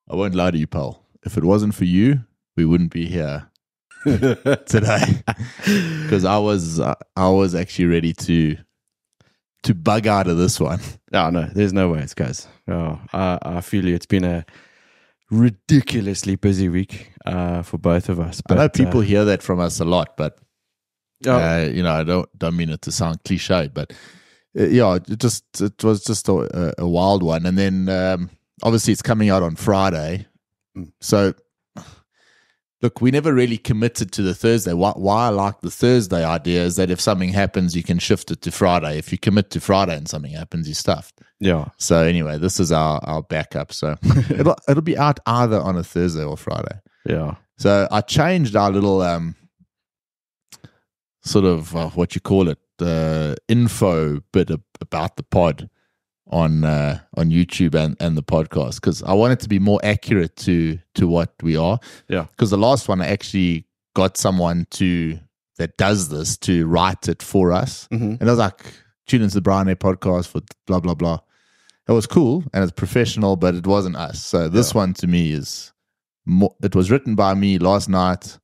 I won't lie to you, pal. If it wasn't for you, we wouldn't be here today. Because I was actually ready to bug out of this one. Oh, no, there's no way, guys. Oh, I feel you. It's been a ridiculously busy week for both of us. But I know people hear that from us a lot, but I don't mean it to sound cliche, but it was just a wild one. And then obviously it's coming out on Friday, so look, we never really committed to the Thursday. Why I like the Thursday idea is that if something happens, you can shift it to Friday. If you commit to Friday and something happens, you're stuffed. Yeah. So anyway, this is our backup. So it'll be out either on a Thursday or Friday. Yeah. So I changed our little sort of what you call it, info bit about the pod on YouTube and the podcast, because I want it to be more accurate to what we are. Yeah. Because the last one I actually got someone that does this to write it for us, and I was like, tune into the Bryan Air podcast for blah blah blah. It was cool and it's professional, but it wasn't us. So this one to me is more. It was written by me last night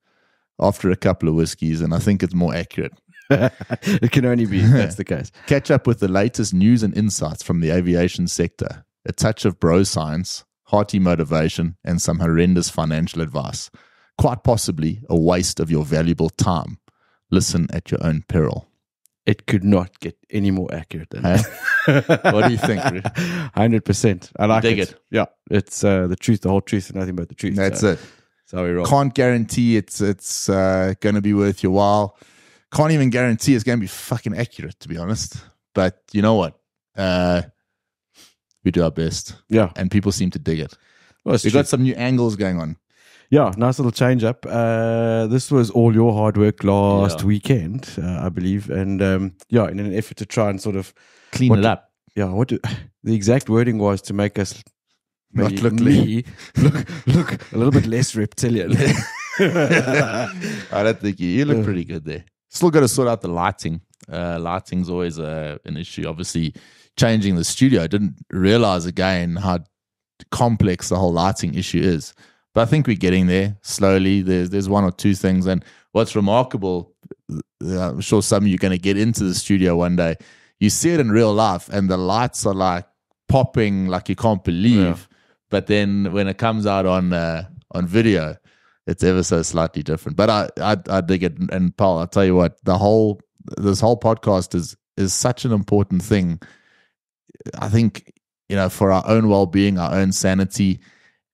after a couple of whiskeys, and I think it's more accurate. It can only be if that's the case. Catch up with the latest news and insights from the aviation sector, a touch of bro science, hearty motivation, and some horrendous financial advice. Quite possibly a waste of your valuable time. Listen at your own peril. It could not get any more accurate than that. What do you think, Rich? 100%. I like it. Yeah, it's the truth, the whole truth, and nothing but the truth. That's it. So we roll. Can't guarantee it's going to be worth your while. Can't even guarantee it's going to be fucking accurate, to be honest. But you know what? We do our best. Yeah. And people seem to dig it. Well, We've got some new angles going on. Yeah, nice little change up. This was all your hard work last weekend, I believe. And in an effort to try and sort of clean it up. Yeah, the exact wording was to make us look a little bit less reptilian. I don't think you look pretty good there. Still got to sort out the lighting. Lighting's always an issue. Obviously, changing the studio, I didn't realize again how complex the whole lighting issue is. But I think we're getting there slowly. There's one or two things. And what's remarkable, I'm sure some of you are going to get into the studio one day. You see it in real life, and the lights are like popping like you can't believe. Yeah. But then when it comes out on video, it's ever so slightly different. But I dig it. And Paul, I'll tell you what, this whole podcast is such an important thing. I think, for our own well-being, our own sanity.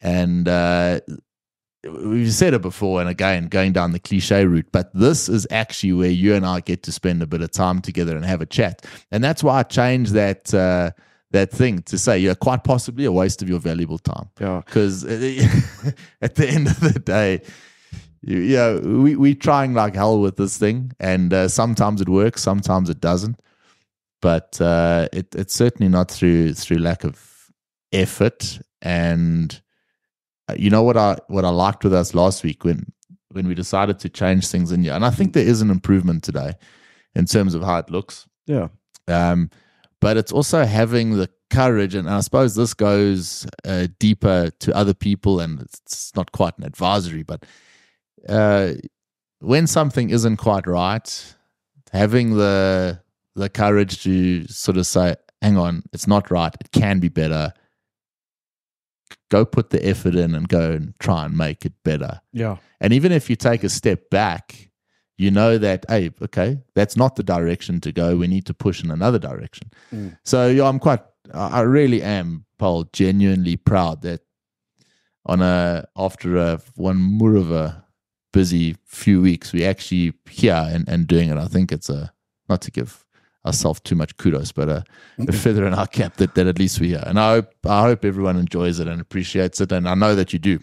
And we've said it before, and again, going down the cliche route, but this is actually where you and I get to spend a bit of time together and have a chat. And that's why I changed that thing to say, quite possibly a waste of your valuable time. Yeah. Because at the end of the day, we're trying like hell with this thing, and sometimes it works, sometimes it doesn't. But it's certainly not through lack of effort. And you know what I liked with us last week when we decided to change things in here, and I think there is an improvement today in terms of how it looks. Yeah. But it's also having the courage, and I suppose this goes deeper to other people, and it's not quite an advisory, but when something isn't quite right, having the courage to sort of say, hang on, it's not right, it can be better. Go put the effort in and go and try and make it better. Yeah. And even if you take a step back, you know that, hey, okay, that's not the direction to go. We need to push in another direction. So I really am, Paul, genuinely proud that after one more of a busy few weeks, we actually here and doing it. I think it's not to give ourselves too much kudos, but a feather in our cap that at least we're here. And I hope everyone enjoys it and appreciates it. And I know that you do.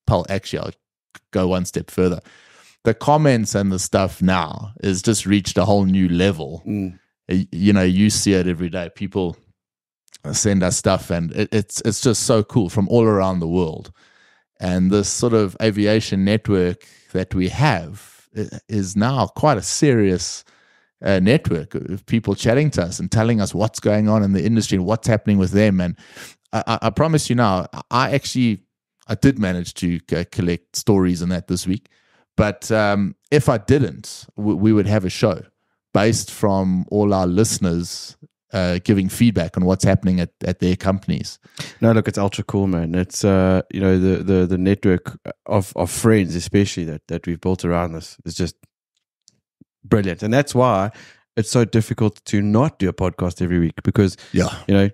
Paul, actually, I'll go one step further. The comments and the stuff now is just reached a whole new level. You see it every day. People send us stuff, and it's just so cool from all around the world. And this sort of aviation network that we have is now quite a serious network of people chatting to us and telling us what's going on in the industry and what's happening with them. And I promise you now, I did manage to collect stories and that this week. But if I didn't, we would have a show based from all our listeners giving feedback on what's happening at their companies. No, look, it's ultra cool, man. It's the network of friends, especially that we've built around this, is just brilliant. And that's why it's so difficult to not do a podcast every week, because there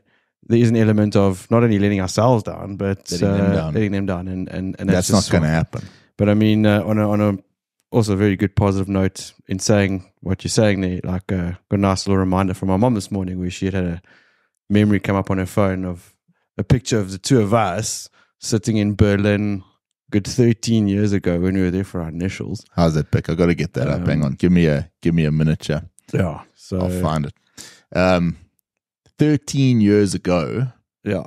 is an element of not only letting ourselves down, but letting them down, and that's not going to happen. But I mean, on a also very good positive note, in saying what you're saying there, like got a nice little reminder from my mom this morning, where she had a memory come up on her phone of a picture of the two of us sitting in Berlin good 13 years ago when we were there for our initials. How's that pic? I got to get that up. Hang on, give me a miniature. Yeah, so I'll find it. 13 years ago. Yeah,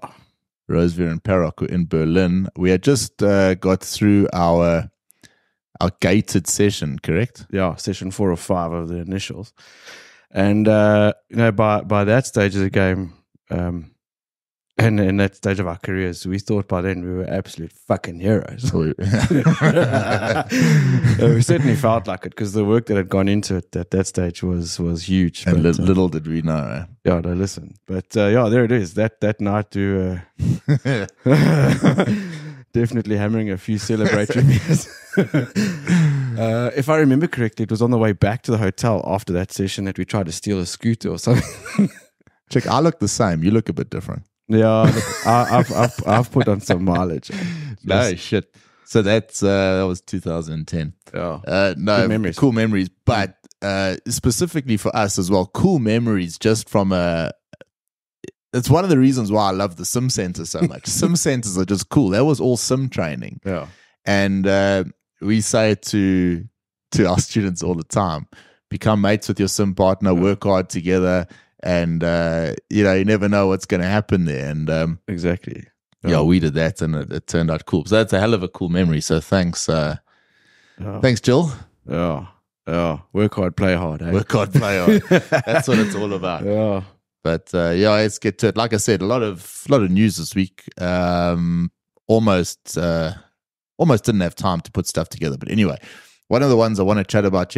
Rosevear and Peril were in Berlin. We had just got through our gated session, correct? Yeah, session 4 or 5 of the initials. And by that stage of the game, and in that stage of our careers, we thought by then we were absolute fucking heroes. We certainly felt like it, because the work that had gone into it at that stage was huge. And little did we know. Yeah, no, listen. But there it is. That night we definitely hammering a few celebratory beers. If I remember correctly, it was on the way back to the hotel after that session that we tried to steal a scooter or something. Check, I look the same. You look a bit different. Yeah, look, I've put on some mileage. No shit. So that was 2010. Yeah, no, cool memories. But specifically for us as well, cool memories. Just from it's one of the reasons why I love the sim center so much. Sim centers are just cool. That was all sim training. Yeah, and we say it to our students all the time: become mates with your sim partner, work hard together. And you never know what's going to happen there. And exactly, yeah, we did that, and it turned out cool. So that's a hell of a cool memory. So thanks, thanks, Jill. Yeah, work hard, play hard. Eh? Work hard, play hard. That's what it's all about. Yeah, but let's get to it. Like I said, a lot of news this week. Almost didn't have time to put stuff together. But anyway, one of the ones I want to chat about,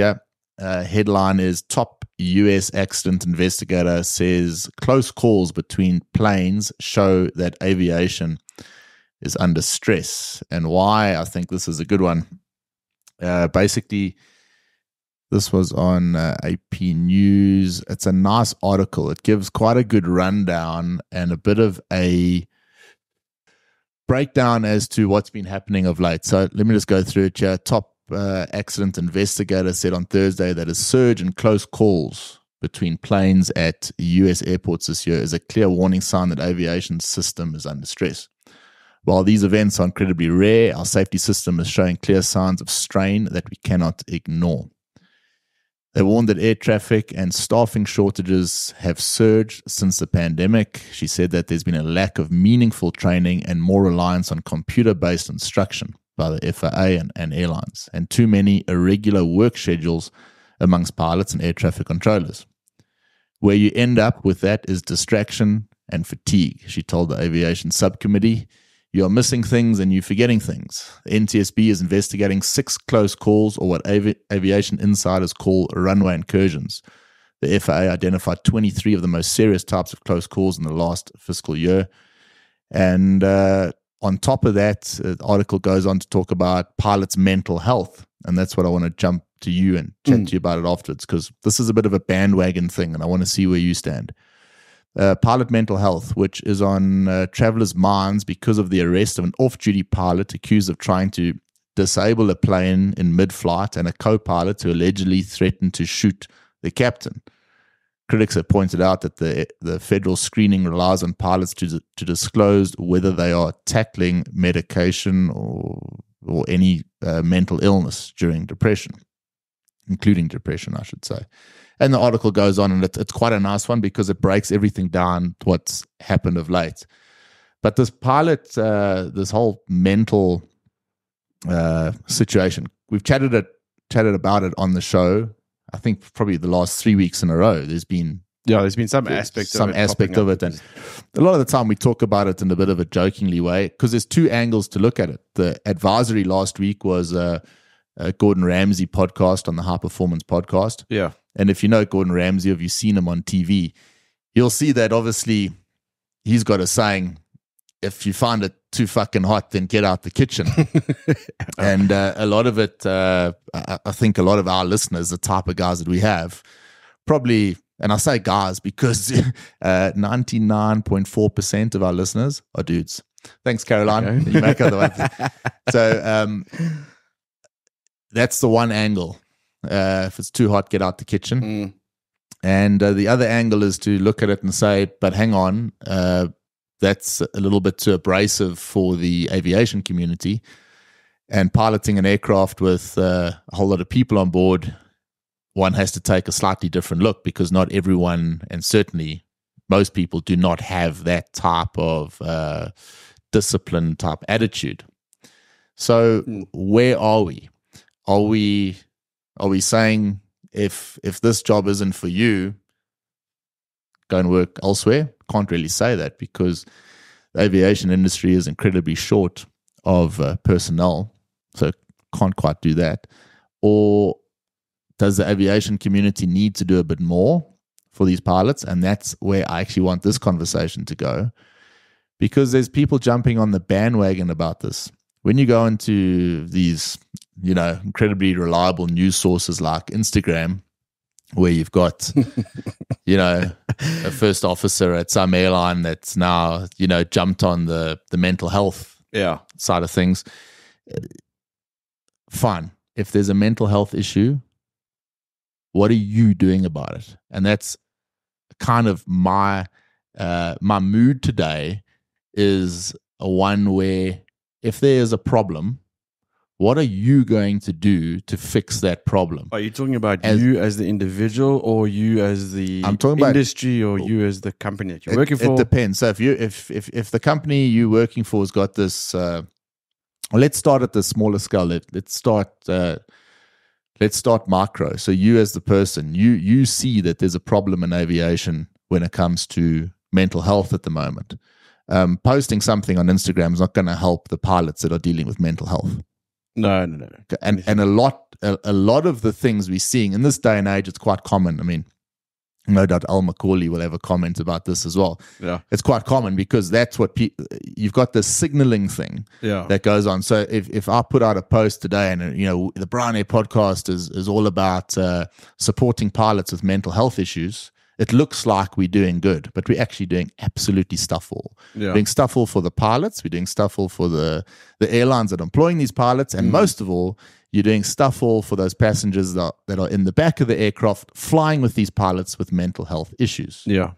headline is top US accident investigator says close calls between planes show that aviation is under stress. And why I think this is a good one. Basically, this was on AP News. It's a nice article. It gives quite a good rundown and a bit of a breakdown as to what's been happening of late. So let me just go through it here. Top accident investigator said on Thursday that a surge in close calls between planes at US airports this year is a clear warning sign that aviation system is under stress. While these events are incredibly rare, our safety system is showing clear signs of strain that we cannot ignore. They warned that air traffic and staffing shortages have surged since the pandemic. She said that there's been a lack of meaningful training and more reliance on computer-based instruction by the FAA and airlines, and too many irregular work schedules amongst pilots and air traffic controllers. Where you end up with that is distraction and fatigue, she told the aviation subcommittee. You are missing things and you're forgetting things. The NTSB is investigating 6 close calls, or what aviation insiders call runway incursions. The FAA identified 23 of the most serious types of close calls in the last fiscal year. And on top of that, the article goes on to talk about pilots' mental health. And that's what I want to jump to you and chat to you about it afterwards, because this is a bit of a bandwagon thing and I want to see where you stand. Pilot mental health, which is on travelers' minds because of the arrest of an off-duty pilot accused of trying to disable a plane in mid-flight and a co-pilot who allegedly threatened to shoot the captain. Critics have pointed out that the federal screening relies on pilots to disclose whether they are tackling medication or any mental illness during depression, including depression, I should say. And the article goes on, and it's quite a nice one because it breaks everything down to what's happened of late. But this pilot, this whole mental situation, we've chatted about it on the show. I think probably the last 3 weeks in a row. There's been some aspect of it, and a lot of the time we talk about it in a bit of a jokingly way because there's two angles to look at it. The advisory last week was a Gordon Ramsay podcast on the High Performance podcast. Yeah, and if you know Gordon Ramsay, or if you've seen him on TV, you'll see that obviously he's got a saying: if you find it too fucking hot, then get out the kitchen. And a lot of it, I think a lot of our listeners, the type of guys that we have, probably, and I say guys because 99.4% of our listeners are dudes. Thanks, Caroline. Okay. You make other ones. So that's the one angle. If it's too hot, get out the kitchen. And the other angle is to look at it and say, but hang on, that's a little bit too abrasive for the aviation community. And piloting an aircraft with a whole lot of people on board, one has to take a slightly different look because not everyone, and certainly most people, do not have that type of discipline type attitude. So where are we? Are we saying if this job isn't for you, go and work elsewhere? Can't really say that because the aviation industry is incredibly short of personnel, so can't quite do that. Or does the aviation community need to do a bit more for these pilots? And that's where I actually want this conversation to go, because there's people jumping on the bandwagon about this. When you go into these, incredibly reliable news sources like Instagram, where you've got, a first officer at some airline that's now, jumped on the mental health side of things. Fine. If there's a mental health issue, what are you doing about it? And that's kind of my mood today, is a one where if there is a problem, what are you going to do to fix that problem? Are you talking about you as the individual, or you as the industry, or you as the company that you're working for? It depends. So if the company you're working for has got this, let's start at the smaller scale. Let's start micro. So you as the person, you see that there's a problem in aviation when it comes to mental health at the moment. Posting something on Instagram is not going to help the pilots that are dealing with mental health. No. And a lot of the things we're seeing in this day and age, it's quite common. I mean, no doubt Al Macaulay will have a comment about this as well. Yeah, it's quite common because that's what you've got this signaling thing that goes on. So if I put out a post today, and the Bryan Air podcast is all about supporting pilots with mental health issues, it looks like we're doing good, but we're actually doing absolutely stuff all. Yeah. We're doing stuff all for the pilots. We're doing stuff all for the airlines that are employing these pilots. And most of all, you're doing stuff all for those passengers that are in the back of the aircraft flying with these pilots with mental health issues. Yeah.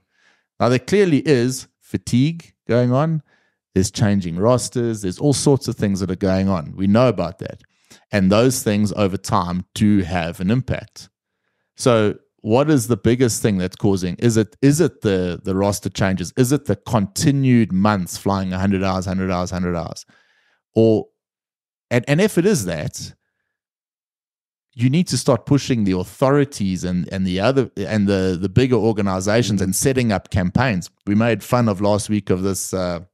Now, there clearly is fatigue going on. There's changing rosters. There's all sorts of things that are going on. We know about that. And those things over time do have an impact. So what is the biggest thing that's causing? Is it the roster changes? Is it the continued months flying 100 hours? And if it is that, you need to start pushing the authorities and the bigger organizations and setting up campaigns. We made fun of last week of this that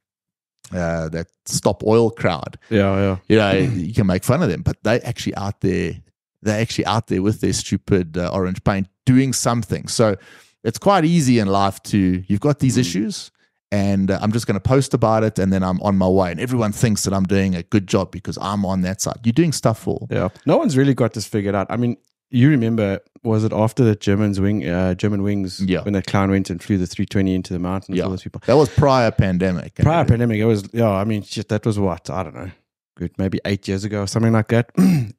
Stop Oil crowd. Yeah. You can make fun of them, but they're actually out there. They're actually out there with their stupid orange paint doing something. So it's quite easy in life you've got these issues, and I'm just going to post about it, and then I'm on my way. And everyone thinks that I'm doing a good job because I'm on that side. You're doing stuff for. Yeah. No one's really got this figured out. I mean, you remember, was it after the German wings, when that clown went and flew the 320 into the mountains? All those people. That was prior pandemic. It was, that was what? I don't know. Good, maybe 8 years ago or something like that.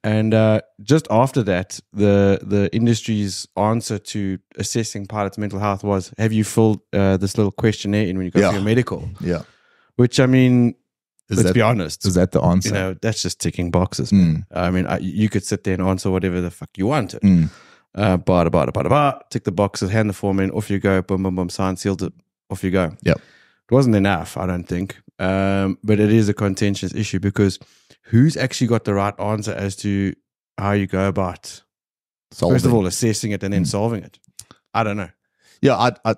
And just after that, the industry's answer to assessing pilots' mental health was, have you filled this little questionnaire in when you go to your medical? Yeah. Which, I mean, let's be honest. Is that the answer? That's just ticking boxes, man. I mean, you could sit there and answer whatever the fuck you wanted. Tick the boxes, hand the form in, off you go, boom, boom, boom, sign, sealed it, off you go. Yep. It wasn't enough, I don't think. But it is a contentious issue because who's actually got the right answer as to how you go about, first of all, assessing it and then solving it? I don't know. Yeah, I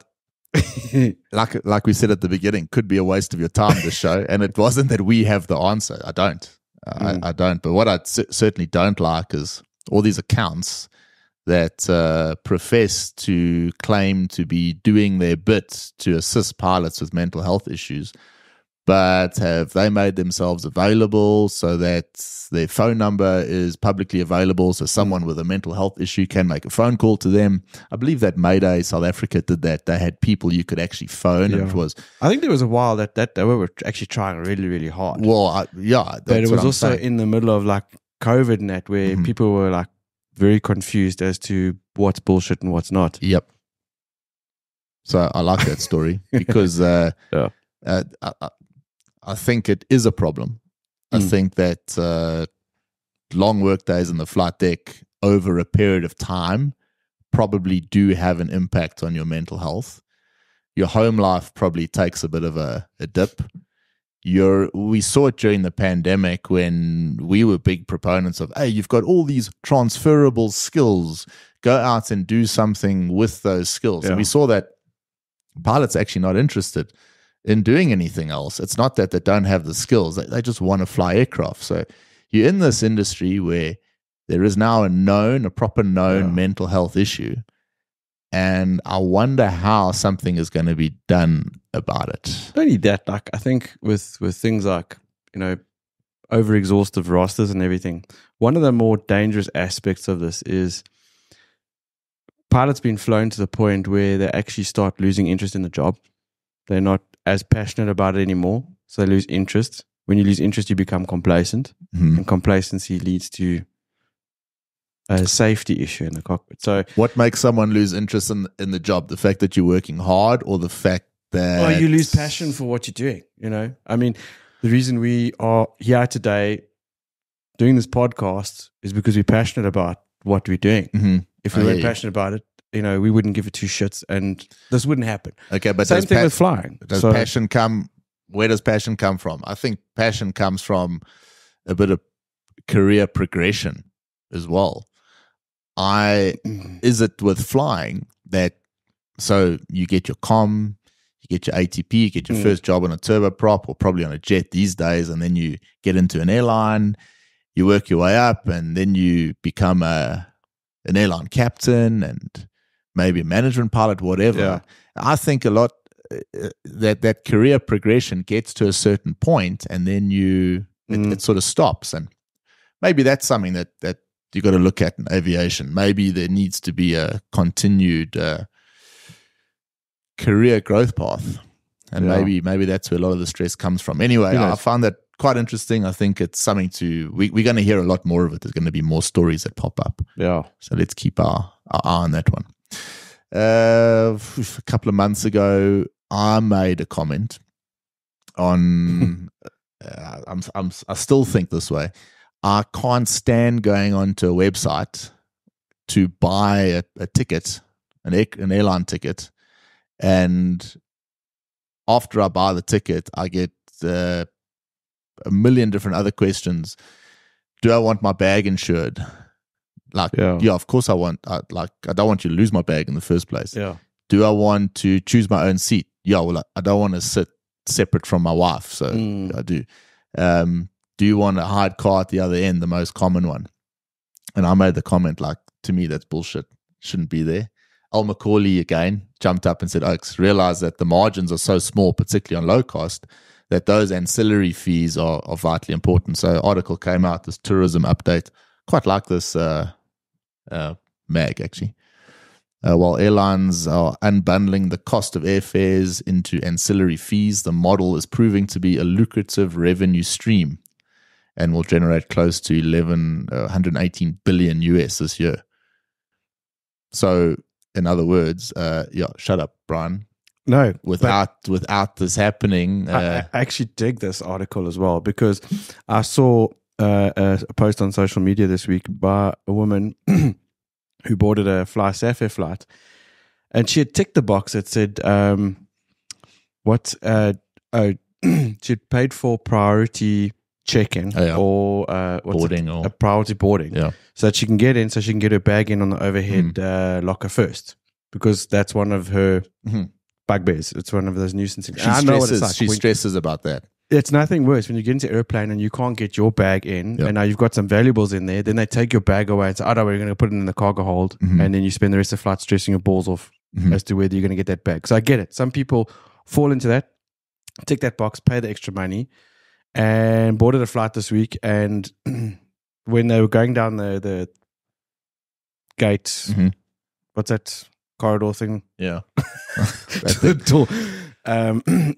like we said at the beginning, could be a waste of your time, this show. And it wasn't that we have the answer. I don't. I don't. But what I certainly don't like is all these accounts that profess to claim to be doing their bit to assist pilots with mental health issues, but have they made themselves available so that their phone number is publicly available so someone with a mental health issue can make a phone call to them? I believe that Mayday South Africa did that. They had people you could actually phone. Yeah. And it was, I think there was a while that they were actually trying really, really hard. Well, yeah. But it was also in the middle of like COVID and that where people were like very confused as to what's bullshit and what's not. Yep. So I like that story because I think it is a problem. I think that long work days in the flight deck over a period of time probably do have an impact on your mental health. Your home life probably takes a bit of a dip. We saw it during the pandemic when we were big proponents of, hey, you've got all these transferable skills. Go out and do something with those skills. Yeah. And we saw that pilots are actually not interested in doing anything else. It's not that they don't have the skills. They just want to fly aircraft. So you're in this industry where there is now a proper known mental health issue. And I wonder how something is going to be done about it. Not only that, like I think with things like, over exhaustive rosters and everything, one of the more dangerous aspects of this is pilots being flown to the point where they actually start losing interest in the job. They're not as passionate about it anymore, so they lose interest. When you lose interest, you become complacent, and complacency leads to a safety issue in the cockpit. So, what makes someone lose interest in the job? The fact that you're working hard, or the fact that you lose passion for what you're doing? I mean, the reason we are here today doing this podcast is because we're passionate about what we're doing. If we weren't passionate about it, we wouldn't give it two shits, and this wouldn't happen. Okay, but same thing with flying. Does passion come? Where does passion come from? I think passion comes from a bit of career progression as well. Is it with flying that so you get your comm, you get your ATP, you get your first job on a turboprop or probably on a jet these days, and then you get into an airline, you work your way up, and then you become an airline captain and maybe a management pilot, whatever. Yeah. I think a lot that career progression gets to a certain point, and then it sort of stops. And maybe that's something that you got to look at in aviation. Maybe there needs to be a continued career growth path, and maybe that's where a lot of the stress comes from. Anyway, I found that quite interesting. I think it's something we're going to hear a lot more of it. There's going to be more stories that pop up. Yeah. So let's keep our eye on that one. A couple of months ago, I made a comment on. I still think this way. I can't stand going onto a website to buy a ticket, an airline ticket, and after I buy the ticket, I get a million different other questions. Do I want my bag insured? Of course I want. I don't want you to lose my bag in the first place. Yeah. Do I want to choose my own seat? Yeah. Well, I don't want to sit separate from my wife, so I do. Do you want a hard car at the other end, the most common one? And I made the comment, to me, that's bullshit. Shouldn't be there. Al Macaulay again jumped up and said, Oaks, realize that the margins are so small, particularly on low cost, that those ancillary fees are vitally important. So article came out, this tourism update. Quite like this mag, actually. While airlines are unbundling the cost of airfares into ancillary fees, the model is proving to be a lucrative revenue stream and will generate close to 118 billion US this year. So, in other words, shut up, Bryan. No, without this happening, I actually dig this article as well because I saw a post on social media this week by a woman who boarded a Sapphire flight, and she had ticked the box that said, she'd paid for priority check-in or boarding or a priority boarding, so that she can get in, so she can get her bag in on the overhead locker first, because that's one of her bugbears. It's one of those nuisances. She stresses about that. It's nothing worse when you get into an airplane and you can't get your bag in, and now you've got some valuables in there. Then they take your bag away and say, "Oh, no, we're going to put it in the cargo hold," and then you spend the rest of the flight stressing your balls off as to whether you're going to get that bag. So I get it. Some people fall into that, tick that box, pay the extra money, and boarded a flight this week. And when they were going down the gate, what's that corridor thing? Yeah. The door.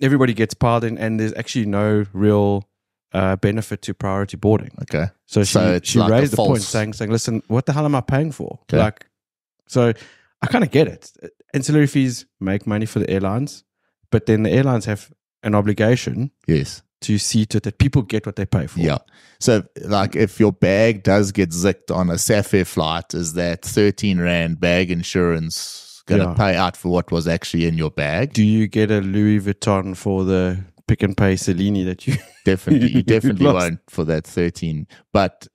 Everybody gets piled in, and there's actually no real benefit to priority boarding. Okay. So she like raised the point saying, listen, what the hell am I paying for? Okay. So I kind of get it. Ancillary fees make money for the airlines, but then the airlines have an obligation to see to it that people get what they pay for. Yeah. So like if your bag does get zicked on a Sapphire flight, is that 13 Rand bag insurance going to pay out for what was actually in your bag? Do you get a Louis Vuitton for the Pick and Pay Cellini that you you definitely won't for that 13? But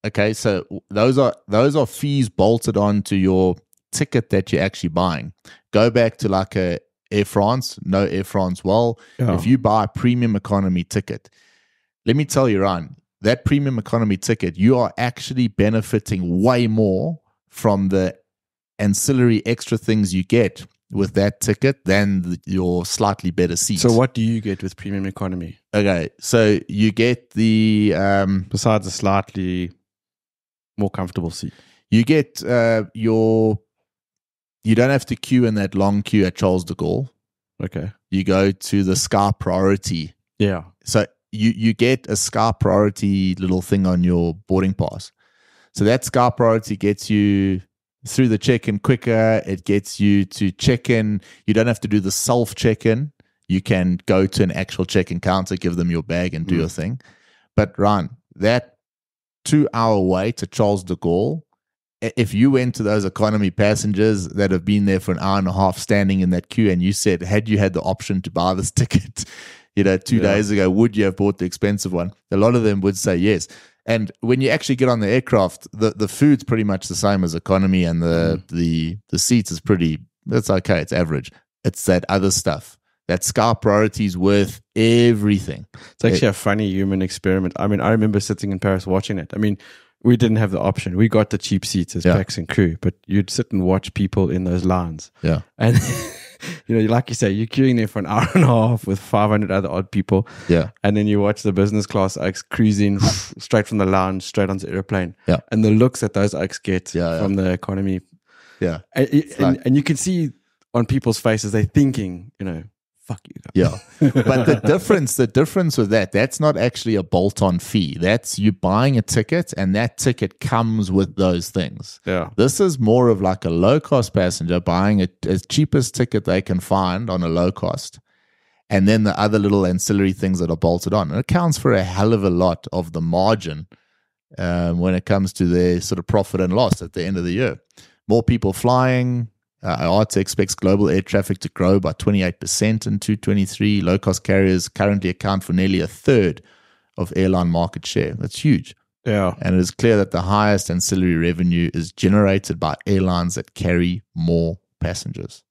okay, so those are fees bolted onto your ticket that you're actually buying. Go back to like a Air France, no Air France. If you buy a premium economy ticket, let me tell you, Ryan, that premium economy ticket, you are actually benefiting way more from the ancillary extra things you get with that ticket than your slightly better seat. So what do you get with premium economy? Okay, so you get the besides a slightly more comfortable seat, you get you don't have to queue in that long queue at Charles de Gaulle. Okay, you go to the Sky Priority. Yeah, so you get a Sky Priority little thing on your boarding pass. So that Sky Priority gets you through the check-in quicker. It gets you to check-in. You don't have to do the self-check-in. You can go to an actual check-in counter, give them your bag, and do your thing. But Ryan, that 2-hour wait to Charles de Gaulle, if you went to those economy passengers that have been there for an hour and a half standing in that queue, and you said, had you had the option to buy this ticket, 2 days ago, would you have bought the expensive one? A lot of them would say yes. And when you actually get on the aircraft, the food's pretty much the same as economy, and the seats is it's okay, it's average. It's that other stuff. That Sky Priority is worth everything. It's actually a funny human experiment. I mean, I remember sitting in Paris watching it. I mean, we didn't have the option. We got the cheap seats as pax and crew, but you'd sit and watch people in those lines. Yeah. And like you say, you're queuing there for an hour and a half with 500 other odd people. Yeah. And then you watch the business class oaks cruising straight from the lounge, straight onto the airplane. Yeah. And the looks that those oaks get from the economy. Yeah. And you can see on people's faces, they're thinking, fuck you. Yeah. But the difference with that's not actually a bolt-on fee. That's you buying a ticket, and that ticket comes with those things. Yeah. This is more of like a low-cost passenger buying a cheapest ticket they can find on a low cost, and then the other little ancillary things that are bolted on. And it accounts for a hell of a lot of the margin when it comes to their sort of profit and loss at the end of the year. More people flying. IATA expects global air traffic to grow by 28% in 2023. Low-cost carriers currently account for nearly a third of airline market share. That's huge. Yeah. And it is clear that the highest ancillary revenue is generated by airlines that carry more passengers.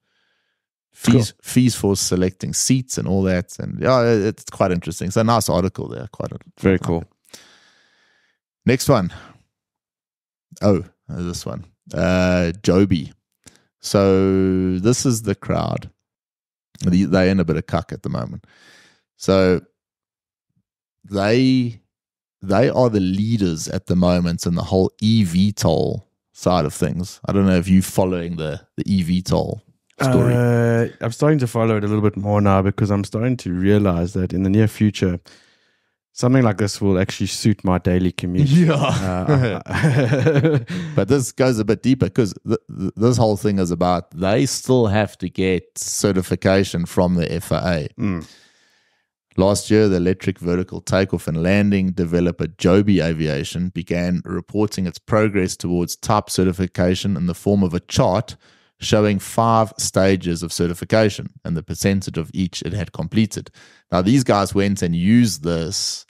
Fees for selecting seats and all that. And it's quite interesting. It's a nice article there. Very cool. Next one. This one. Joby. So this is the crowd. They're in a bit of cuck at the moment. So they are the leaders at the moment in the whole eVTOL side of things. I don't know if you're following the eVTOL story. I'm starting to follow it a little bit more now, because I'm starting to realize that in the near future, something like this will actually suit my daily commute. Yeah. But this goes a bit deeper, because this whole thing is about they still have to get certification from the FAA. Last year, the electric vertical takeoff and landing developer Joby Aviation began reporting its progress towards type certification in the form of a chart showing 5 stages of certification and the percentage of each it had completed. Now, these guys went and used this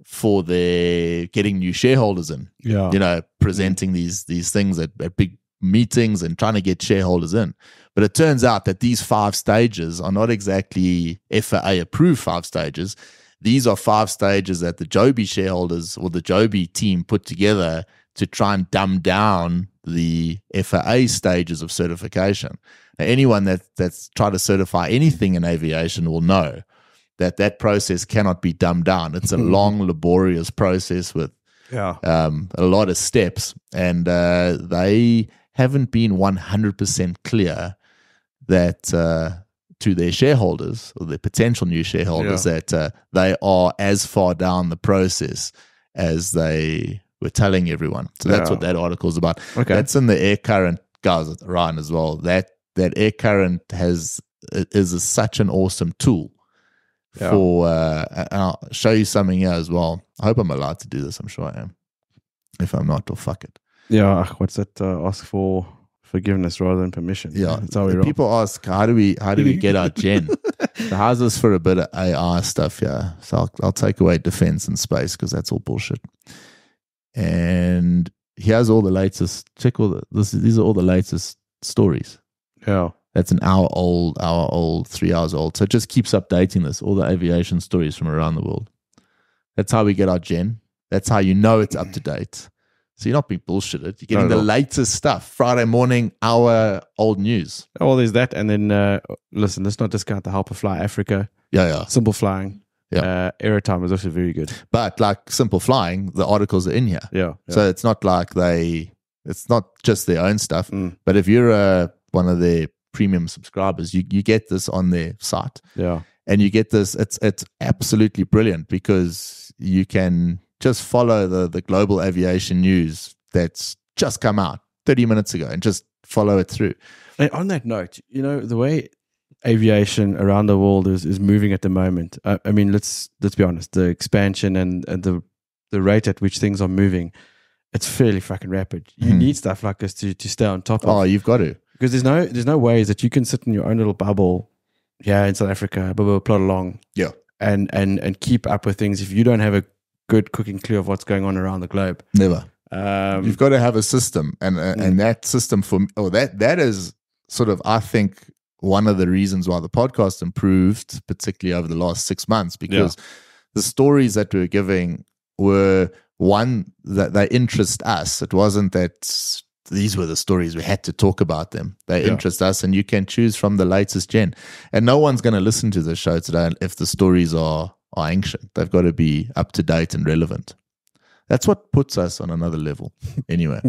for their getting new shareholders in, presenting these things at big meetings and trying to get shareholders in. But it turns out that these 5 stages are not exactly FAA approved 5 stages. These are 5 stages that the Joby shareholders or the Joby team put together to try and dumb down the FAA stages of certification. Now, anyone that's tried to certify anything in aviation will know that process cannot be dumbed down. It's a long, laborious process with a lot of steps, and they haven't been 100% clear that to their shareholders or their potential new shareholders that they are as far down the process as they were telling everyone. So that's what that article is about. Okay. That's in the air current guys at Ryan as well. That air current is such an awesome tool for. And I'll show you something here as well. I hope I'm allowed to do this. I'm sure I am. If I'm not, well, fuck it. Yeah, what's that? Ask for forgiveness rather than permission. Yeah, that's how we roll. People ask, how do we get our gen? So how's this for a bit of AI stuff? Yeah, so I'll take away defense and space because that's all bullshit. And here's all the latest. Check these are all the latest stories. Yeah, that's an hour old, 3 hours old. So it just keeps updating this. All the aviation stories from around the world. That's how we get our gen. That's how you know it's up to date. So you're not being bullshitted. You're getting the latest stuff. Friday morning, hour old news. Oh, there's that. And then, listen, let's not discount the Help of Fly Africa. Yeah. Simple Flying. Yeah. Airtime is also very good. But like Simple Flying, the articles are in here. Yeah. So it's not like it's not just their own stuff. But if you're one of their premium subscribers, you get this on their site. Yeah. And you get this. It's absolutely brilliant because you can just follow the global aviation news that's just come out 30 minutes ago and just follow it through. And on that note, the way aviation around the world is moving at the moment, I mean, let's be honest, the expansion and the rate at which things are moving, it's fairly fucking rapid. You need stuff like this to stay on top of. Oh, you've got to. Because there's no ways that you can sit in your own little bubble in South Africa, plod along. Yeah. And keep up with things if you don't have a good cooking clue of what's going on around the globe. Never. You've got to have a system, and that system that is sort of, I think, one of the reasons why the podcast improved, particularly over the last 6 months, because the stories that we were giving were one that they interest us. It wasn't that these were the stories we had to talk about them. They interest us, and you can choose from the latest gen. And no one's going to listen to the show today if the stories are ancient. They've got to be up to date and relevant. That's what puts us on another level. Anyway,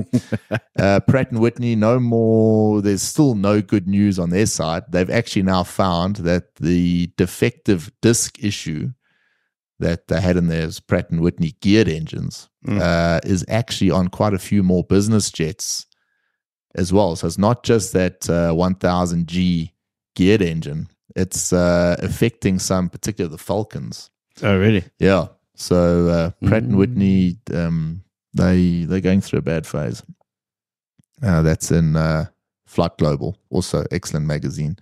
Pratt & Whitney, no more. There's still no good news on their side. They've actually now found that the defective disc issue that they had in their Pratt & Whitney geared engines is actually on quite a few more business jets as well. So it's not just that 1000G geared engine. It's affecting some, particularly the Falcons. Oh, really? Yeah. So Pratt & Whitney, they're going through a bad phase. That's in Flight Global, also excellent magazine.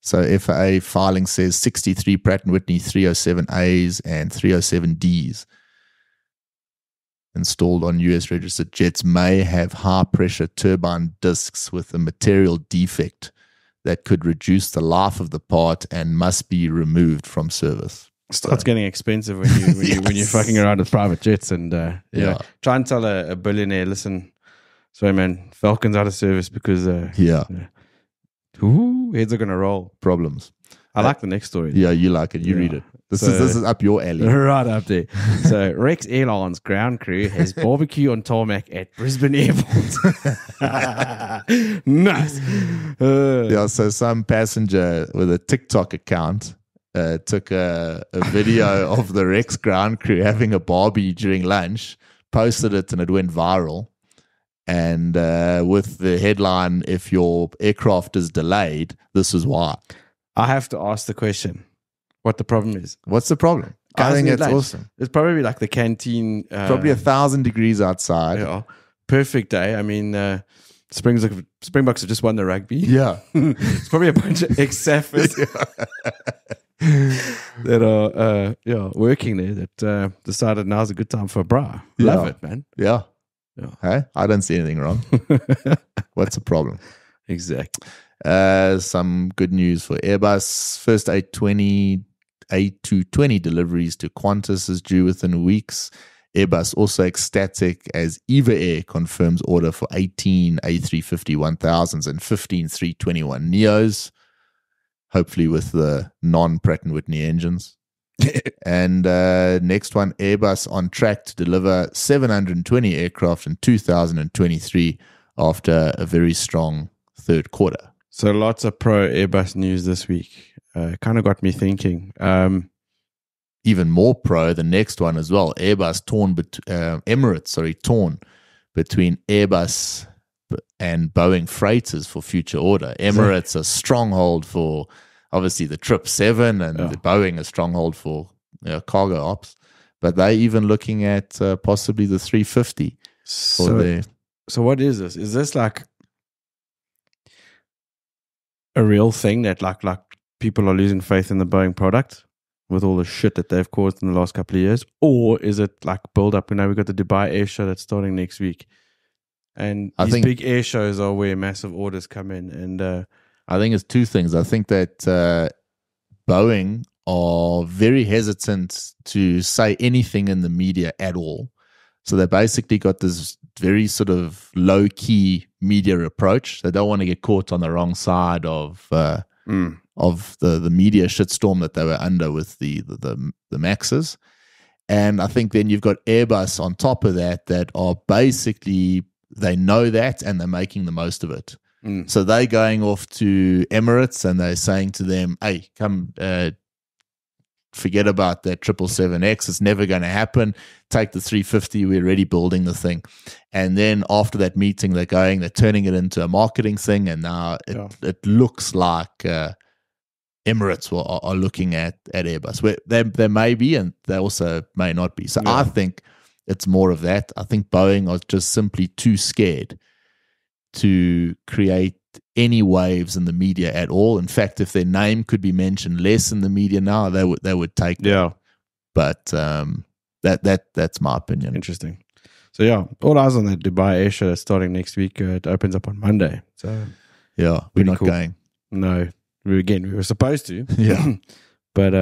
So FAA filing says 63 Pratt & Whitney 307As and 307Ds installed on US registered jets may have high pressure turbine discs with a material defect that could reduce the life of the part and must be removed from service. Starts getting expensive when you're fucking around with private jets and try and tell a billionaire, listen, sorry man, Falcon's out of service because heads are gonna roll. Problems. I like the next story. Yeah, you like it. You read it. This is up your alley. Right up there. So Rex Airlines ground crew has barbecue on tarmac at Brisbane Airport. Nice. So some passenger with a TikTok account took a video of the Rex ground crew having a Barbie during lunch, posted it, and it went viral. And with the headline, if your aircraft is delayed, this is why. I have to ask the question. what the problem is. What's the problem? I think it's awesome. It's probably like the canteen. Probably 1,000 degrees outside. Yeah, perfect day. I mean, Springboks have just won the rugby. Yeah. It's probably a bunch of ex-saffers that are working there that decided now's a good time for a bra. Love it, man. Yeah. Hey, I don't see anything wrong. What's the problem? Exactly. Some good news for Airbus. First A220 deliveries to Qantas is due within weeks. Airbus also ecstatic as EVA Air confirms order for 18 A350-1000s and 15 321neos, hopefully with the non-Pratt & Whitney engines. And next one, Airbus on track to deliver 720 aircraft in 2023 after a very strong third quarter. So lots of pro Airbus news this week. Kind of got me thinking. Even more pro, the next one as well. Airbus torn between Airbus and Boeing freighters for future order. Emirates a stronghold for obviously the 777 and the Boeing a stronghold for cargo ops. But they're even looking at possibly the 350. So what is this? Is this like a real thing that like people are losing faith in the Boeing product with all the shit that they've caused in the last couple of years? Or is it like build up? We've got the Dubai Air Show that's starting next week. And I think big air shows are where massive orders come in. And I think it's two things. I think that Boeing are very hesitant to say anything in the media at all. So they basically got this very sort of low-key media approach. They don't want to get caught on the wrong side of the media shitstorm that they were under with the Maxes. And I think then you've got Airbus on top of that are basically, they know that and they're making the most of it. So they're going off to Emirates and they're saying to them, hey, come forget about that 777X. It's never going to happen. Take the 350. We're already building the thing. And then after that meeting, they're turning it into a marketing thing. And now it looks like Emirates are looking at Airbus. Where they may be, and they also may not be. So I think it's more of that. I think Boeing are just simply too scared to create any waves in the media at all. In fact, if their name could be mentioned less in the media now, they would take it. Yeah. But that's my opinion. Interesting. So all eyes on that Dubai Air Show starting next week. It opens up on Monday. So we're not going. No. We were supposed to. Yeah. But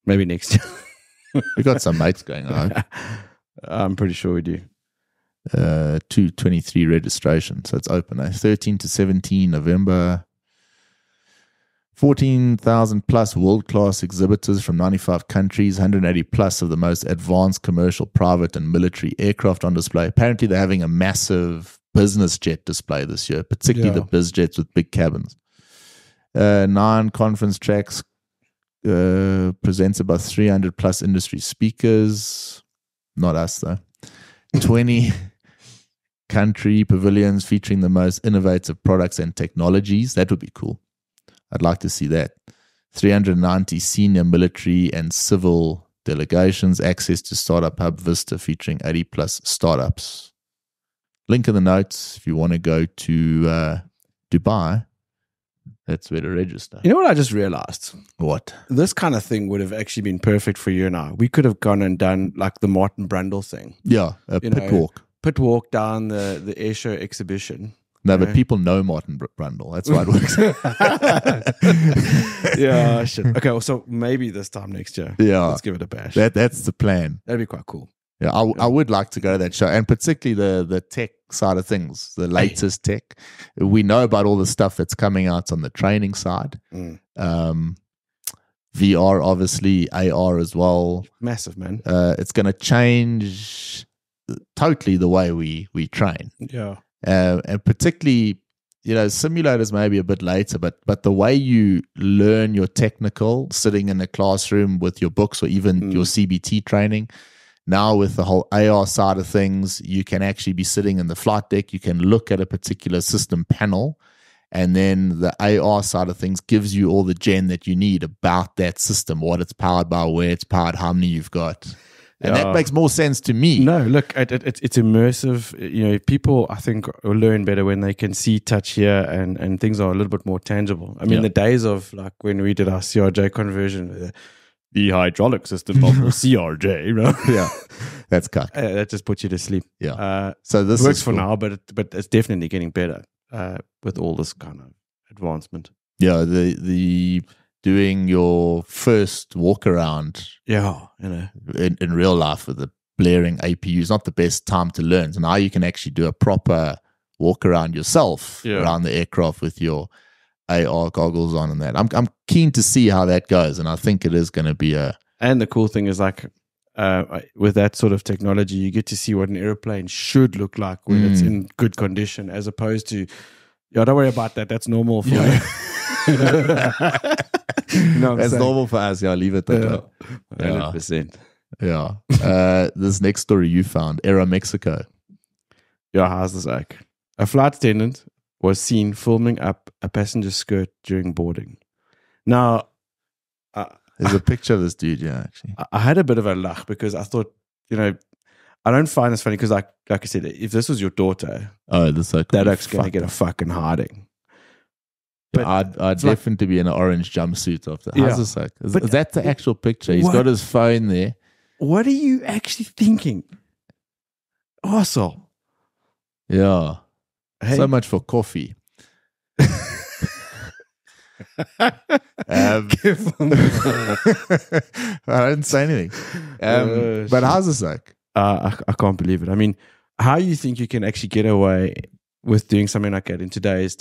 maybe next year. We got some mates going on. I'm pretty sure we do. 223 registration, so it's open. 13 to 17 November. 14,000 plus world-class exhibitors from 95 countries, 180 plus of the most advanced commercial, private, and military aircraft on display. Apparently, they're having a massive business jet display this year, particularly the biz jets with big cabins. 9 conference tracks presented by 300 plus industry speakers. Not us, though. 20 country pavilions featuring the most innovative products and technologies. That would be cool. I'd like to see that. 390 senior military and civil delegations. Access to Startup Hub Vista featuring 80 plus startups. Link in the notes if you want to go to Dubai. That's where to register. You know what I just realized? What? This kind of thing would have actually been perfect for you and I. We could have gone and done like the Martin Brundle thing. Yeah, a pit walk. Pit walk down the air show exhibition. No, but people know Martin Brundle. That's why it works. Yeah, shit. Okay, well, so maybe this time next year. Yeah. Let's give it a bash. That's the plan. That'd be quite cool. Yeah, I would like to go to that show, and particularly the tech side of things, the latest tech. We know about all the stuff that's coming out on the training side. VR, obviously, AR as well. Massive, man. It's going to change totally the way we train. Yeah. And particularly, simulators maybe a bit later, but the way you learn your technical, sitting in a classroom with your books or even your CBT training. Now with the whole AR side of things, you can actually be sitting in the flight deck. You can look at a particular system panel And then the AR side of things gives you all the gen that you need about that system, what it's powered by, where it's powered, how many you've got. And that makes more sense to me. No, look, it's immersive. People, I think, will learn better when they can see, touch, hear, and things are a little bit more tangible. I mean, the days of like when we did our CRJ conversion, the hydraulic system of the CRJ, right? Yeah, that's cuck. That just puts you to sleep. Yeah. So this works is for cool. now, but it's definitely getting better with all this kind of advancement. Yeah, the doing your first walk around. Yeah, in real life with the blaring APU is not the best time to learn. So now you can actually do a proper walk around yourself around the aircraft with your AR goggles on and that. I'm keen to see how that goes, and I think it is going to be a. And the cool thing is like with that sort of technology, you get to see what an airplane should look like when it's in good condition, as opposed to, don't worry about that. That's normal for you. That's normal for us. Yeah, leave it there. 100%. Yeah. This next story you found, Aeromexico. Yeah, how's this like? A flight attendant was seen filming up a passenger skirt during boarding. Now, there's a picture of this dude, actually. I had a bit of a laugh because I thought, I don't find this funny because, like I said, if this was your daughter, that oak's going to get a fucking harding. But I'd definitely be in an orange jumpsuit after. How's this like? Is that the actual picture? He's got his phone there. What are you actually thinking? Arsehole. Yeah. Hey. So much for coffee. I didn't say anything. But how's this like? I can't believe it. I mean, how you think you can actually get away with doing something like that in today's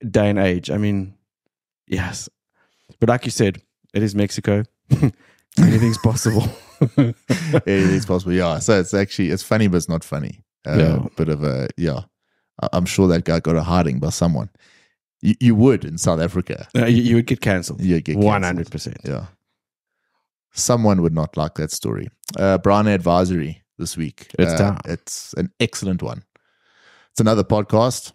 day and age? I mean, yes. But like you said, it is Mexico. Anything's possible. Anything's possible, yeah. So it's funny, but it's not funny. Bit of a, I'm sure that guy got a harding by someone. You would in South Africa. You would get cancelled. You'd get 100%. Yeah. Someone would not like that story. Bryan Advisory this week. It's an excellent one. It's another podcast.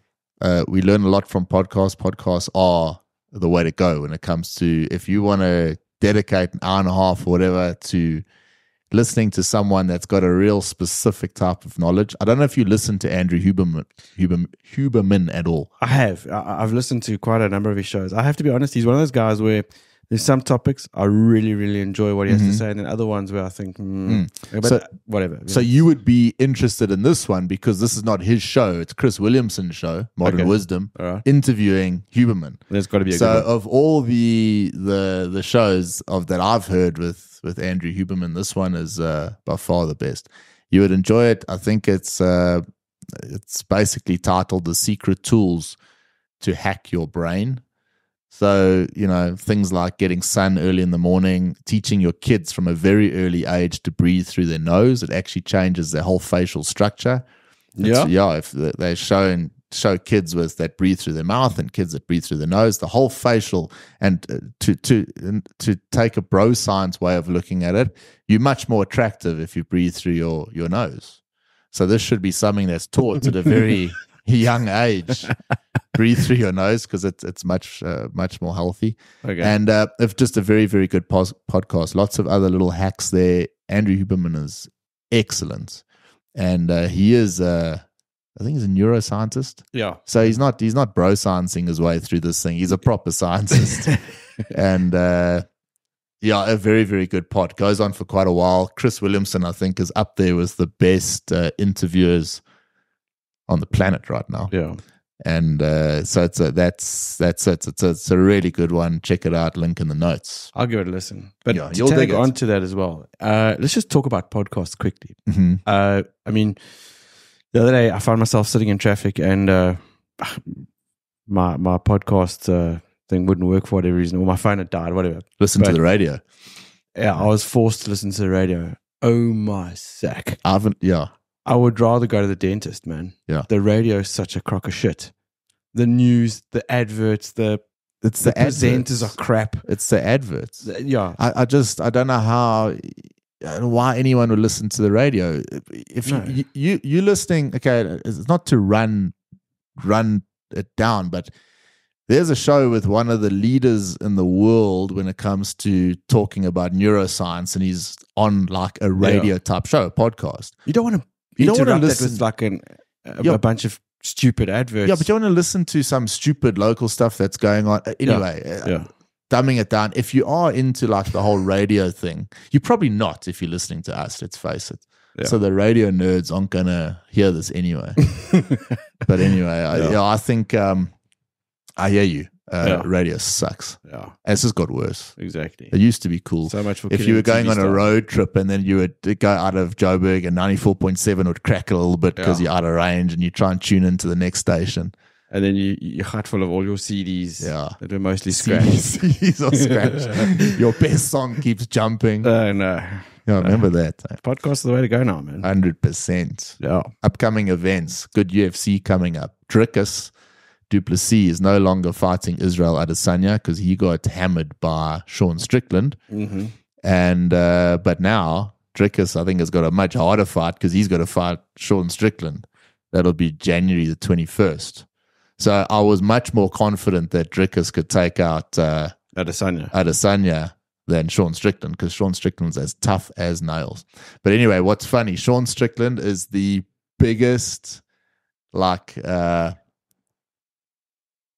We learn a lot from podcasts. Podcasts are the way to go when it comes to, if you want to dedicate an hour and a half or whatever to listening to someone that's got a real specific type of knowledge. I don't know if you listen to Andrew Huberman at all. I have. I've listened to quite a number of his shows. I have to be honest, he's one of those guys where there's some topics I really, really enjoy what he has to say, and then other ones where I think, but whatever. So you would be interested in this one because this is not his show. It's Chris Williamson's show, Modern Wisdom, interviewing Huberman. There's got to be a good one. Of all the shows that I've heard with Andrew Huberman, this one is by far the best. You would enjoy it. I think it's basically titled "The Secret Tools to Hack Your Brain." So, things like getting sun early in the morning, teaching your kids from a very early age to breathe through their nose. It actually changes their whole facial structure. If they show kids that breathe through their mouth and kids that breathe through their nose, the whole facial, and to take a bro science way of looking at it, you're much more attractive if you breathe through your nose. So this should be something that's taught at a very young age. Breathe through your nose because it's much more healthy. Okay. And it's just a very, very good podcast. Lots of other little hacks there. Andrew Huberman is excellent, and he is I think he's a neuroscientist. Yeah. So he's not bro sciencing his way through this thing. He's a proper scientist, and a very, very good pod. Goes on for quite a while. Chris Williamson, I think, is up there with the best interviewers on the planet right now. Yeah. And so that's it. It's a really good one. Check it out. Link in the notes. I'll give it a listen. But you'll tag dig on to that as well. Let's just talk about podcasts quickly. Mm-hmm. I mean, the other day I found myself sitting in traffic and my podcast thing wouldn't work for whatever reason, or my phone had died, whatever. Listen to the radio. Yeah, I was forced to listen to the radio. Oh my sack. I would rather go to the dentist, man. Yeah. The radio is such a crock of shit. The news, the adverts, the presenters are crap. It's the adverts. Yeah. I don't know why anyone would listen to the radio. If you're listening, okay, it's not to run it down. But there's a show with one of the leaders in the world when it comes to talking about neuroscience, and he's on like a radio type show, a podcast. You don't want to listen with like a bunch of stupid adverts. Yeah, but you want to listen to some stupid local stuff that's going on. Anyway, dumbing it down. If you are into like the whole radio thing, you're probably not if you're listening to us, let's face it. Yeah. So the radio nerds aren't going to hear this anyway. But anyway, I think I hear you. Radio sucks. Yeah. And it's just got worse. Exactly. It used to be cool. So much for if you were going on a road trip and then you would go out of Joburg and 94.7 would crack a little bit because you're out of range and you try and tune into the next station. And then you're heart full of all your CDs that are mostly scratched. CDs are scratched. Your best song keeps jumping. Oh, no. Yeah, remember that. Podcast is the way to go now, man. 100%. Yeah. Upcoming events. Good UFC coming up. Dricus du Plessis is no longer fighting Israel Adesanya because he got hammered by Sean Strickland. Mm-hmm. And but now Dricus, I think, has got a much harder fight because he's got to fight Sean Strickland. That'll be January the 21st. So I was much more confident that Dricus could take out Adesanya than Sean Strickland because Sean Strickland's as tough as nails. But anyway, what's funny, Sean Strickland is the biggest,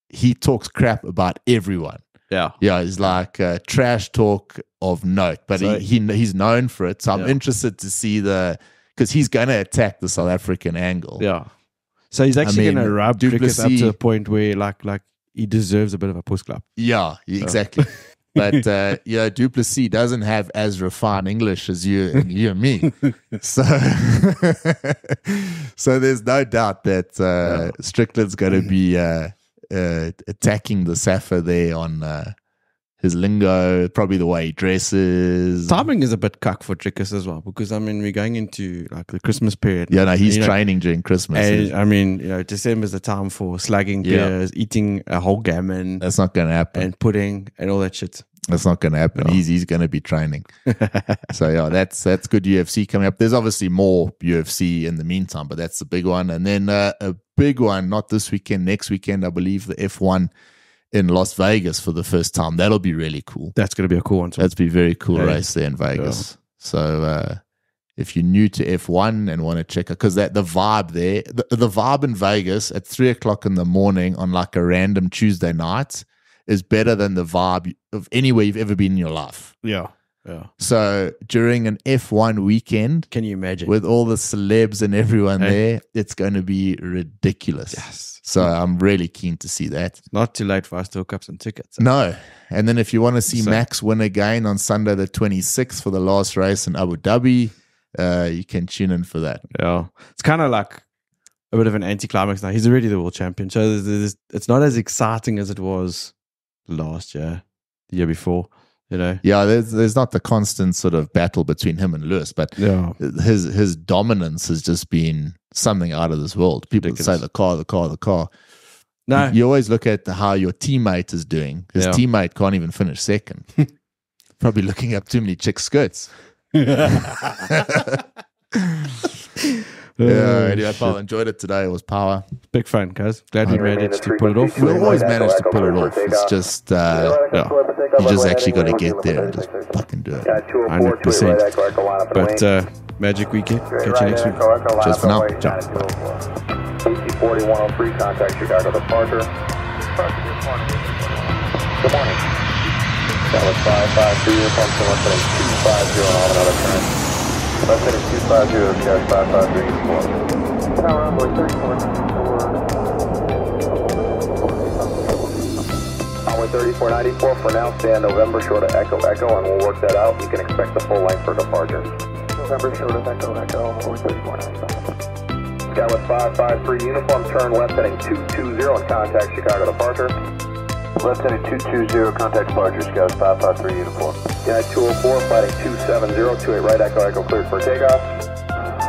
he talks crap about everyone. Yeah. Yeah, he's like trash talk of note, but so he's known for it. So I'm interested to see because he's going to attack the South African angle. Yeah. So he's actually going to rub Dricus up to the point where like he deserves a bit of a push clap. Yeah, exactly. But du Plessis doesn't have as refined English as you and me. So there's no doubt that Strickland's going to be attacking the Safa there on his lingo, probably the way he dresses. Timing is a bit cuck for Dricus as well because, I mean, we're going into like the Christmas period. Yeah, no, he's training during Christmas. And, I mean, December's the time for slugging beers, eating a whole gammon. That's not going to happen. And pudding and all that shit. That's not going to happen. No. He's going to be training. So, yeah, that's good UFC coming up. There's obviously more UFC in the meantime, but that's the big one. And then a big one, not this weekend, next weekend, I believe, the F1 in Las Vegas for the first time. That'll be really cool. That's going to be a cool one. That's be a very cool race there in Vegas. Yeah. So if you're new to F1 and want to check it, because the vibe there, the vibe in Vegas at 3 o'clock in the morning on like a random Tuesday night is better than the vibe of anywhere you've ever been in your life. Yeah. Yeah. So during an F1 weekend, can you imagine with all the celebs and everyone there, it's going to be ridiculous. Yes. So I'm really keen to see that. It's not too late for us to hook up some tickets. No. And then if you want to see Max win again on Sunday the 26th for the last race in Abu Dhabi, you can tune in for that. Yeah. It's kind of like a bit of an anticlimax now. He's already the world champion. So it's not as exciting as it was last year, the year before. Yeah, there's not the constant sort of battle between him and Lewis, but his dominance has just been something out of this world. People say the car. No, you always look at how your teammate is doing. His teammate can't even finish second. Probably looking up too many chick skirts. Anyway, Paul, enjoyed it today. It was power. Big fun, guys. Glad we managed to pull it off. We always manage to pull it off. It's just, you just actually got to get there and just fucking do it. 100%. But magic weekend. Catch you next week. Cheers for now. Ciao. AC4103, contact Chicago departure. Good morning. That was 553, uniform, someone setting 250 on all another turn. Left heading 250, Sky 553. Tower runway 34. Runway 3494 for now, stand November short of Echo Echo, and we'll work that out. You can expect the full length for departure. November short of Echo Echo, runway 3495. Skywest 553, uniform, turn left heading 220 and contact Chicago departure. Left heading 220, contact departure, Skywest 553, uniform. United 204, fighting 270, 28 right, Echo Echo cleared for takeoff.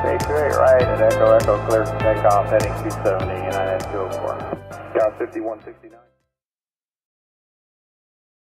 28 right at Echo Echo cleared for takeoff, heading 270, United 204. Sky 5169.